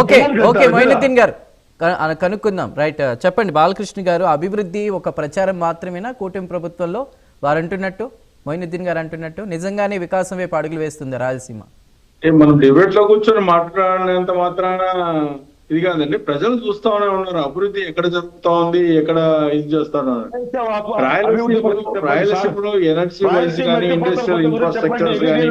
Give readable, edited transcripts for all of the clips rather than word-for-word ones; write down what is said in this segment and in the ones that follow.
Okay okay Moinuddin గారు కనుక్కుందాం. Right, చెప్పండి బాలకృష్ణ గారు. అభివృద్ధి ఒక ప్రచారం మాత్రమేనా కూటమి ప్రభుత్వంలో వారు అంటున్నట్టు, మొయినుద్దీన్ గారు అంటున్నట్టు నిజంగానే వికాసం వైపు అడుగులు వేస్తుంది రాయలసీమ? మనం డిబేట్ లో కూర్చొని మాట్లాడినంత మాత్రాన ఇది కాదండి. ప్రజలు చూస్తానే ఉన్నారు అభివృద్ధి ఎక్కడ జరుగుతా ఉంది, ఎక్కడ ఇది చేస్తున్నారు. రాయలసీమలో ఎనర్జీ వైజ్ కానీ, ఇండస్ట్రియల్ ఇన్ఫ్రాస్ట్రక్చర్స్ కానీ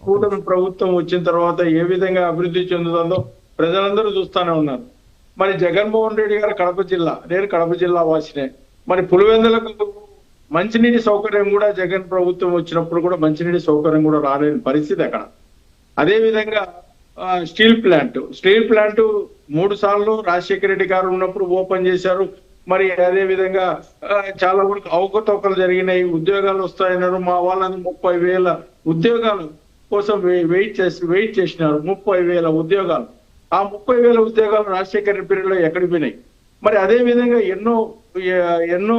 కూటమి ప్రభుత్వం వచ్చిన తర్వాత ఏ విధంగా అభివృద్ధి చెందుతుందో ప్రజలందరూ చూస్తానే ఉన్నారు. మరి జగన్మోహన్ రెడ్డి గారు కడప జిల్లా, నేను కడప జిల్లా వాసినే. మరి పులివెందులకు మంచినీటి సౌకర్యం కూడా జగన్ ప్రభుత్వం వచ్చినప్పుడు కూడా మంచినీటి సౌకర్యం కూడా రాలేని పరిస్థితి అక్కడ. అదే విధంగా స్టీల్ ప్లాంట్ 3 సార్లు రాజశేఖర రెడ్డి గారు ఉన్నప్పుడు ఓపెన్ చేశారు. మరి అదే విధంగా చాలా వరకు అవకతవకలు జరిగినాయి. ఉద్యోగాలు వస్తాయన్నారు. మా వాళ్ళని 30,000 ఉద్యోగాల కోసం వెయిట్ చేసినారు. 30,000 ఉద్యోగాలు. ఆ 30,000 ఉద్యోగాలు రాజశేఖర రెడ్డి పీరియడ్ లో ఎక్కడికి పోయినాయి? మరి అదే విధంగా ఎన్నో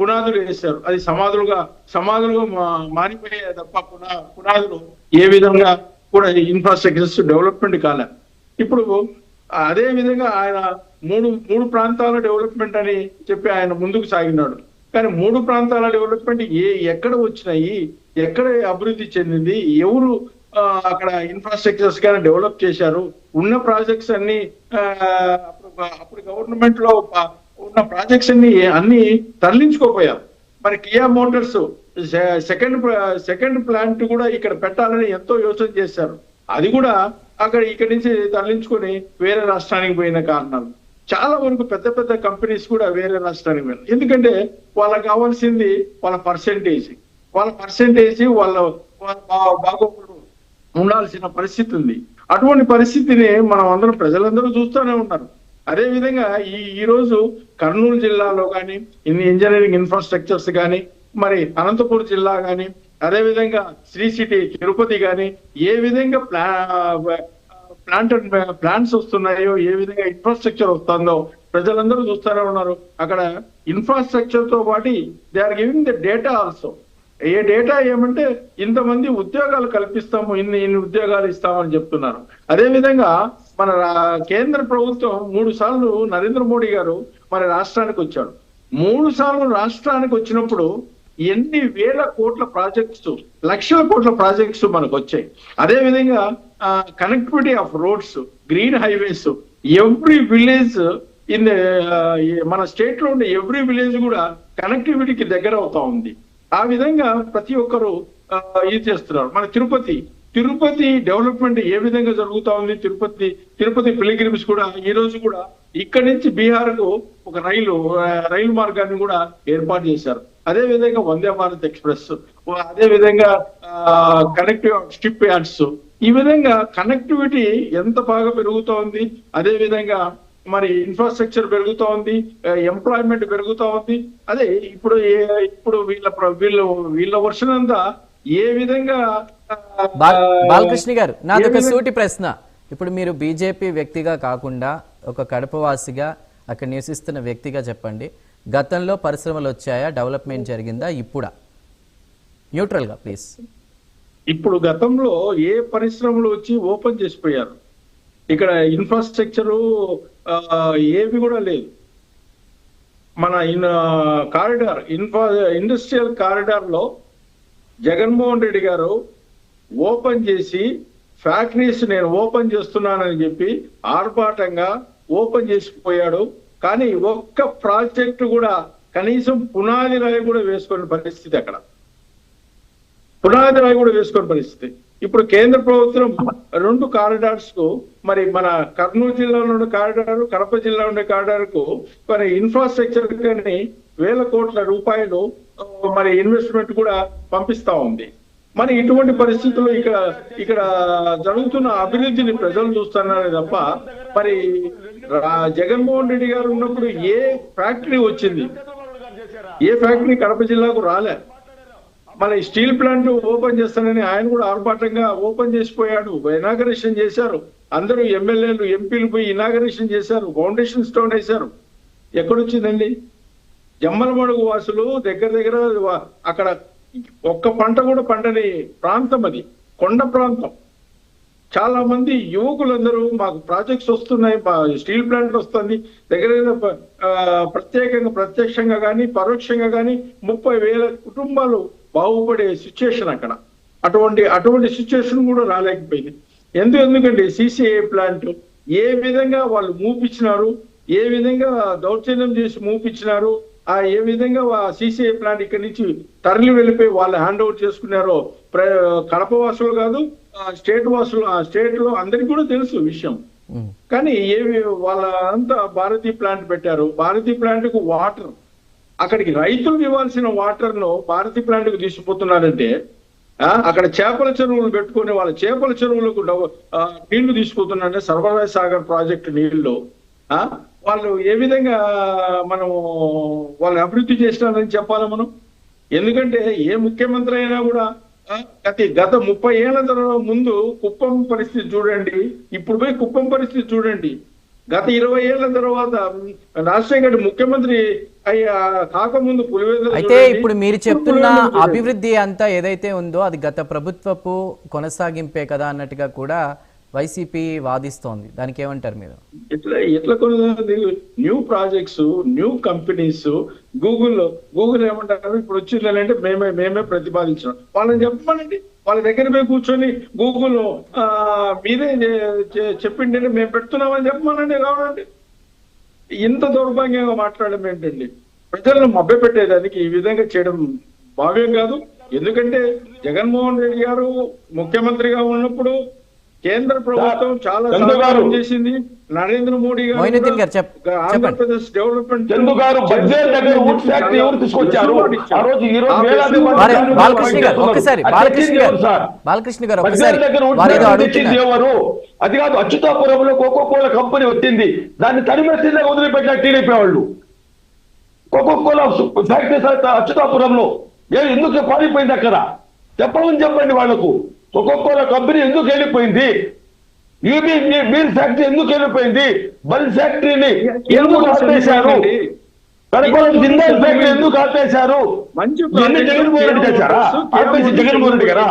పునాదులు వేశారు. అది సమాధులుగా మారిపోయే తప్ప పునాదులు ఏ విధంగా కూడా ఇన్ఫ్రాస్ట్రక్చర్స్ డెవలప్మెంట్ కాలే. ఇప్పుడు అదే విధంగా ఆయన మూడు ప్రాంతాల డెవలప్మెంట్ అని చెప్పి ఆయన ముందుకు సాగినాడు. కానీ 3 ప్రాంతాల డెవలప్మెంట్ ఎక్కడ వచ్చినాయి, ఎక్కడ అభివృద్ధి చెందింది, ఎవరు అక్కడ ఇన్ఫ్రాస్ట్రక్చర్స్ కానీ డెవలప్ చేశారు? ఉన్న ప్రాజెక్ట్స్ అన్ని అప్పుడు గవర్నమెంట్ లో ఉన్న ప్రాజెక్ట్స్ అన్ని తరలించుకోపోయారు. మరి కియా మోటార్స్ సెకండ్ ప్లాంట్ కూడా ఇక్కడ పెట్టాలని ఎంతో యోచన చేశారు. అది కూడా ఇక్కడి నుంచి తరలించుకొని వేరే రాష్ట్రానికి పోయిన కారణాలు చాలా వరకు పెద్ద పెద్ద కంపెనీస్ కూడా వేరే రాష్ట్రానికి పోయినాయి. ఎందుకంటే వాళ్ళకి కావాల్సింది వాళ్ళ పర్సెంటేజ్ వాళ్ళ బాగోగులు ఉండాల్సిన పరిస్థితి ఉంది. అటువంటి పరిస్థితిని మనం ప్రజలందరూ చూస్తూనే ఉన్నారు. అదే విధంగా ఈ రోజు కర్నూలు జిల్లాలో కానీ ఇంజనీరింగ్ ఇన్ఫ్రాస్ట్రక్చర్స్ కానీ, మరి అనంతపురం జిల్లా కానీ, అదే విధంగా శ్రీ సిటీ తిరుపతి కానీ ఏ విధంగా ప్లాంట్స్ వస్తున్నాయో, ఏ విధంగా ఇన్ఫ్రాస్ట్రక్చర్ వస్తుందో ప్రజలందరూ చూస్తూనే ఉన్నారు. అక్కడ ఇన్ఫ్రాస్ట్రక్చర్ తో పాటు they are giving the data also. ఏ డేటా ఏమంటే ఇంతమంది ఉద్యోగాలు కల్పిస్తాము, ఇన్ని ఉద్యోగాలు ఇస్తామని చెప్తున్నారు. అదే విధంగా మన కేంద్ర ప్రభుత్వం 3 సార్లు నరేంద్ర మోడీ గారు మన రాష్ట్రానికి వచ్చాడు. 3 సార్లు రాష్ట్రానికి వచ్చినప్పుడు ఎన్ని వేల కోట్ల ప్రాజెక్ట్స్, లక్షల కోట్ల ప్రాజెక్ట్స్ మనకు వచ్చాయి. అదే విధంగా connectivity of roads, green highways, every village మన స్టేట్ లో ఉండే ఎవ్రీ విలేజ్ కూడా కనెక్టివిటీకి దగ్గర అవుతా ఉంది. ఆ విధంగా ప్రతి ఒక్కరు ఇది చేస్తున్నారు. మన తిరుపతి డెవలప్మెంట్ ఏ విధంగా జరుగుతా ఉంది? తిరుపతి పిలిగ్రిమ్స్ కూడా ఈ రోజు కూడా ఇక్కడి నుంచి బీహార్ కు ఒక రైలు మార్గాన్ని కూడా ఏర్పాటు చేశారు. అదే విధంగా వందే భారత్ ఎక్స్ప్రెస్, అదే విధంగా కనెక్టివ్ స్ట్రిప్ యార్డ్స్, ఈ విధంగా కనెక్టివిటీ ఎంత బాగా పెరుగుతూ ఉంది. అదే విధంగా మరి ఇన్ఫ్రాస్ట్రక్చర్ పెరుగుతూ ఉంది, ఎంప్లాయ్మెంట్ పెరుగుతూ ఉంది. అదే ఇప్పుడు వీళ్ళ వర్షన్ అంతా ఏ విధంగా. బాలకృష్ణ గారు, నాదొక సూటి ప్రశ్న. ఇప్పుడు మీరు బీజేపీ వ్యక్తిగా కాకుండా ఒక కడపవాసిగా, అక్కడ నివసిస్తున్న వ్యక్తిగా చెప్పండి, గతంలో పరిశ్రమలు వచ్చాయా, డెవలప్మెంట్ జరిగిందా, ఇప్పుడా? న్యూట్రల్ గా ప్లీజ్. ఇప్పుడు గతంలో ఏ పరిశ్రమలు వచ్చి ఓపెన్ చేసిపోయారు. ఇక్కడ ఇన్ఫ్రాస్ట్రక్చరు ఏవి కూడా లేదు. మన ఇండస్ట్రియల్ కారిడార్ లో జగన్మోహన్ రెడ్డి గారు ఓపెన్ చేసి ఫ్యాక్టరీస్ నేను ఓపెన్ చేస్తున్నానని చెప్పి ఆర్భాటంగా ఓపెన్ చేసిపోయాడు. కానీ ఒక్క ప్రాజెక్టు కూడా కనీసం పునాది రాయి కూడా వేసుకునే పరిస్థితి, అక్కడ పునాది రాయి కూడా వేసుకునే పరిస్థితి. ఇప్పుడు కేంద్ర ప్రభుత్వం 2 కారిడార్స్ కు, మరి మన కర్నూలు జిల్లాలో ఉండే కారిడార్, కడప జిల్లా ఉండే కారిడార్ కు మరి ఇన్ఫ్రాస్ట్రక్చర్ కానీ వేల కోట్ల రూపాయలు మరి ఇన్వెస్ట్మెంట్ కూడా పంపిస్తా ఉంది. మరి ఇటువంటి పరిస్థితుల్లో ఇక్కడ జరుగుతున్న అభివృద్ధిని ప్రజలు చూస్తున్నారే తప్ప మరి జగన్మోహన్ రెడ్డి గారు ఉన్నప్పుడు ఏ ఫ్యాక్టరీ వచ్చింది? ఏ ఫ్యాక్టరీ కడప జిల్లాకు రాలే. మన స్టీల్ ప్లాంట్ ఓపెన్ చేస్తానని ఆయన కూడా ఆర్భాటంగా ఓపెన్ చేసిపోయాడు. ఇనాగరేషన్ చేశారు. అందరూ ఎమ్మెల్యేలు, ఎంపీలు పోయి ఇనాగరేషన్ చేశారు, ఫౌండేషన్ స్టోన్ వేశారు. ఎక్కడొచ్చిందండి? జమ్మలమడుగు వాసులు దగ్గర అక్కడ ఒక్క పంట కూడా పండని ప్రాంతం అది. కొండ ప్రాంతం. చాలా మంది యువకులందరూ మాకు ప్రాజెక్ట్స్ వస్తున్నాయి, స్టీల్ ప్లాంట్ వస్తుంది దగ్గర ప్రత్యక్షంగా కానీ పరోక్షంగా కానీ 30,000 కుటుంబాలు బాగుపడే సిచ్యుయేషన్ అక్కడ. అటువంటి సిచ్యుయేషన్ కూడా రాలేకపోయింది. ఎందుకంటే సిసిఐ ప్లాంట్ ఏ విధంగా వాళ్ళు మూపించినారు, ఏ విధంగా దౌర్జన్యం చేసి మూపించినారు, ఏ విధంగా సిసిఐ ప్లాంట్ ఇక్కడి నుంచి తరలి వెళ్ళిపోయి వాళ్ళు హ్యాండ్ ఓవర్ చేసుకున్నారో కడప వాసులు కాదు, స్టేట్ వాసులు, స్టేట్ లో అందరికి కూడా తెలుసు విషయం. కానీ వాళ్ళ అంతా భారతీయ ప్లాంట్ పెట్టారు. భారతీయ ప్లాంట్ కు వాటర్, అక్కడికి రైతులకు ఇవ్వాల్సిన వాటర్ ను భారతీయ ప్లాంట్ కు తీసుకుపోతున్నారంటే, అక్కడ చేపల చెరువులు పెట్టుకుని వాళ్ళ చేపల చెరువులకు నీళ్లు తీసుకుపోతున్నారంటే సర్వరాయ సాగర్ ప్రాజెక్టు నీళ్లు వాళ్ళు ఏ విధంగా వాళ్ళు అభివృద్ధి చేసినారని చెప్పాలి మనం. ఎందుకంటే ఏ ముఖ్యమంత్రి అయినా కూడా గత 30 ఏళ్ల తర్వాత ముందు కుప్పం పరిస్థితి చూడండి, ఇప్పుడు పోయి కుప్పం పరిస్థితి చూడండి. గత 20 ఏళ్ల తర్వాత రాజశేఖర్ రెడ్డి ముఖ్యమంత్రి కాకముందు పులివెందుల. అయితే ఇప్పుడు మీరు చెప్తున్న అభివృద్ధి అంతా ఏదైతే ఉందో అది గత ప్రభుత్వపు కొనసాగింపే కదా అన్నట్టుగా కూడా వైసీపీ వాదిస్తోంది. దానికి ఏమంటారు మీరు? ఎట్లా new projects, new companies, Google ఏమంటారు ఇప్పుడు వచ్చిందంటే మేమే ప్రతిపాదించాం. వాళ్ళని చెప్పమనండి, వాళ్ళ దగ్గర పోయి కూర్చొని గూగుల్ మీరే చెప్పిండి మేము పెడుతున్నామని చెప్పమనండి. కావాలండి ఇంత దౌర్భాగ్యంగా మాట్లాడడం ఏంటండి? ప్రజలను మభ్యపెట్టేదానికి ఈ విధంగా చేయడం భావ్యం కాదు. ఎందుకంటే జగన్మోహన్ రెడ్డి గారు ముఖ్యమంత్రిగా ఉన్నప్పుడు కేంద్ర ప్రభుత్వం చాలా సహాయం చేసింది. నరేంద్ర మోడీ గారు ఆంధ్రప్రదేశ్ డెవలప్మెంట్ ఎవరు అది కాదు. అచ్యుతాపురంలో కోకోకోలా కంపెనీ వచ్చింది, దాన్ని తరిమేసిందే వదిలిపెట్టిన టీడీపీ వాళ్ళు. కోకోకోలా ఫ్యాక్టరీ అచ్యుతాపురంలో ఎందుకు పారిపోయింది అక్కడ చెప్పండి వాళ్ళకు. కోకోకోలా కంపెనీ ఎందుకు వెళ్ళిపోయింది? మీల్ ఫ్యాక్టరీ ఎందుకు వెళ్ళిపోయింది? బల్ ఫ్యాక్టరీని ఎందుకు ఆపేశారు? జిందాల్ ఫ్యాక్టరీ ఎందుకు ఆపేశారు? జగన్మోహన్ రెడ్డి చేశారా? ఆపేసి జగన్మోహన్ రెడ్డి గారా?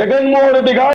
జగన్మోహన్ రెడ్డి గారు